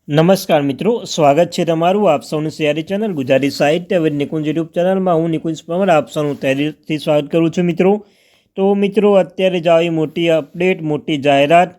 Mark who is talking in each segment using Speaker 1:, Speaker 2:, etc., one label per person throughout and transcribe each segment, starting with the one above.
Speaker 1: નમસ્કાર મિત્રો, સ્વાગત છે તમારું આપ સૌની સિયારી ચેનલ ગુજરાતી સાહિત્ય વિદ નિકુંજ યુટ્યુબ ચેનલમાં. હું નિકુંજ પરમાર આપ સૌનું તહેથી સ્વાગત કરું છું મિત્રો. તો મિત્રો, અત્યારે જ આવી મોટી અપડેટ, મોટી જાહેરાત.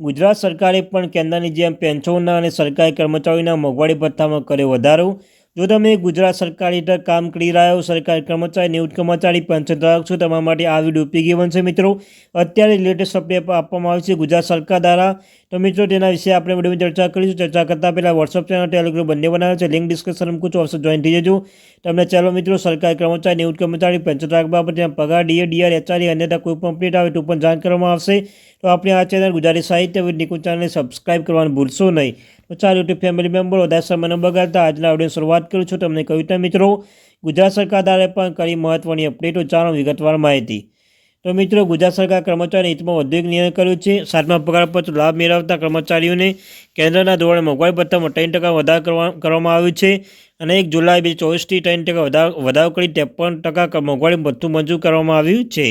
Speaker 1: ગુજરાત સરકારે પણ કેન્દ્રની જેમ પેન્શનના અને સરકારી કર્મચારીઓના મોંઘવારી ભથ્થામાં કર્યો વધારો. જો તમે ગુજરાત સરકાર હેઠળ કામ કરી રહ્યા હો, સરકારી કર્મચારી, નિવૃત્ત કર્મચારી, પેન્શન ધારક છો, તમારા માટે આ વિડીયો ઉપયોગી બનશે મિત્રો. અત્યારે લેટેસ્ટ અપડેટ આપવામાં આવી છે ગુજરાત સરકાર દ્વારા. તો મિત્રો, તેના વિશે આપણે વિડીયોમાં ચર્ચા કરીશું. ચર્ચા કરતાં પહેલાં વોટ્સઅપ ચેનલ, ટેલિગ્રામ બંને બનાવે છે, લિંક ડિસ્કશન મૂકું છું, અવશ્ય જોઈન થઈ જજો. તમને ચાલો મિત્રો, સરકારી કર્મચારી, નિવૃત્ત કર્મચારી, પેન્શન ધારક બાબતે પગાર, ડીએ, ડીઆર, એચઆરએ અન્યથા કોઈ પણ અપડેટ આવે તો પણ જાણ કરવામાં આવશે. તો આપણે આ ચેનલ ગુજરાતી સાહિત્ય વિદ નિકુંજ ચેનલને સબસ્ક્રાઈબ કરવાનું ભૂલશો નહીં. તો ચાલો યુટ્યુબ ફેમિલી મેમ્બર વધારે સમય ન બગાડતા આજના વિડીયોની શરૂઆત કરું છું. તમને કહ્યું તો મિત્રો, ગુજરાત સરકાર દ્વારા પણ કરી મહત્વની અપડેટો. ચાલો વિગતવાર માહિતી. તો મિત્રો, ગુજરાત સરકાર કર્મચારી હિતમાં વધુ એક નિર્ણય કર્યો છે. 7મા પગારપત્ર લાભ મેળવતા કર્મચારીઓને કેન્દ્રના ધોરણે મોંઘવારી ભથ્થામાં 3% વધારો કરવામાં આવ્યો છે. અને 1 જુલાઈ 2024થી 3% વધારો કરી 53% મોંઘવારી ભથ્થું મંજૂર કરવામાં આવ્યું છે.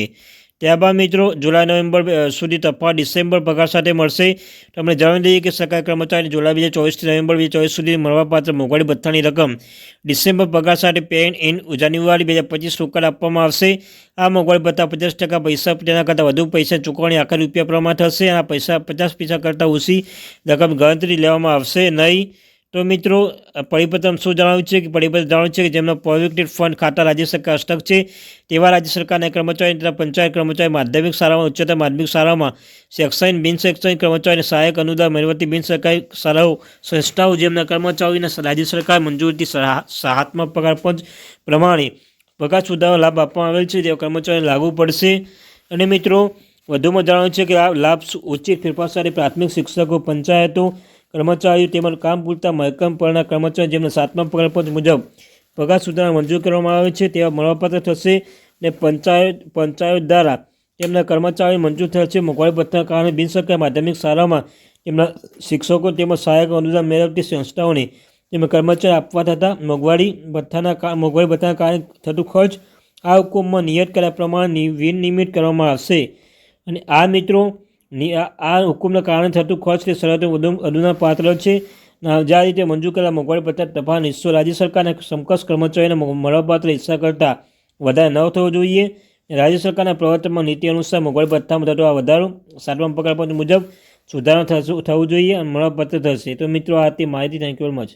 Speaker 1: ત્યારબાદ મિત્રો, જુલાઈ-નવેમ્બર સુધી તફાવત ડિસેમ્બર પગાર સાથે મળશે. તમને જણાવી દઈએ કે સરકારી કર્મચારીને જુલાઈ 2024થી નવેમ્બર 2024 સુધી મળવાપાત્ર મોંઘવારી ભથ્થાની રકમ ડિસેમ્બર પગાર સાથે પે ઇન જાન્યુઆરી 2025 રોકડ આપવામાં આવશે. આ મોંઘવારી ભથ્થા 50% પૈસા તેના કરતાં વધુ પૈસા ચૂકવણી આખા રૂપિયા પ્રમાણે થશે. આ પૈસા 50% કરતાં ઓછી રકમ ગણતરી લેવામાં આવશે નહીં. તો મિત્રો, પરિપત્ર શું જણાવ્યું છે કે પરિપત્ર જણાવ્યું છે કે જેમના પ્રોવિડન્ટ ફંડ ખાતા રાજ્ય સરકાર હસ્તક છે તેવા રાજ્ય સરકારના કર્મચારી તથા પંચાયત કર્મચારી, માધ્યમિક શાળામાં, ઉચ્ચતર માધ્યમિક શાળામાં, શૈક્ષણિક બિન શૈક્ષણિક કર્મચારીને સહાયક અનુદાન મેળવતી બિન સરકારી શાળાઓ, સંસ્થાઓ જેમના કર્મચારીઓને રાજ્ય સરકાર મંજૂરીથી 7મા પગારપંચ પ્રમાણે પગાર સુધારો લાભ આપવામાં આવેલ છે તેવા કર્મચારીને લાગુ પડશે. અને મિત્રો, વધુમાં જણાવ્યું છે કે આ લાભ ઉચિત ફેરફાર સાથે પ્રાથમિક શિક્ષકો, પંચાયતો, કર્મચારીઓ તેમજ કામ પૂરતા મહેકમ પરના કર્મચારીઓ જેમને 7મા પગારપંચ મુજબ પગાર સુધારા મંજૂર કરવામાં આવે છે તેવા મળવાપાત્ર થશે. અને પંચાયત દ્વારા તેમના કર્મચારીઓ મંજૂર થયેલ છે મોંઘવારી ભથ્થાના કારણે બિન સરકારી માધ્યમિક શાળામાં તેમના શિક્ષકો તેમજ સહાયક અનુદાન મેળવતી સંસ્થાઓને તેમના કર્મચારી આપવા થતા મોંઘવારી ભથ્થાના કારણે થતું ખર્ચ આ હુકમમાં નિયત કર્યા પ્રમાણે વિનિયમિત કરવામાં આવશે. અને આ મિત્રો, આ હુકમના કારણે થતું ખર્ચ તે શરતો અનુદાન પાત્ર છે. જે આ રીતે મંજૂર કરેલા મોંઘવારી ભથ્થા તફાવત હિસ્સો રાજ્ય સરકારના સમકક્ષ કર્મચારીઓને મળવાપાત્ર હિસ્સા કરતાં વધારે ન થવો જોઈએ. રાજ્ય સરકારના પ્રવર્તનમાં નીતિ અનુસાર મોંઘવારી ભથ્થામાં થતો આ વધારો 7મા પગારપંચ મુજબ સુધારો થવું જોઈએ અને મળવાપાત્ર થશે. તો મિત્રો, આ તે માહિતી. Thank you very much.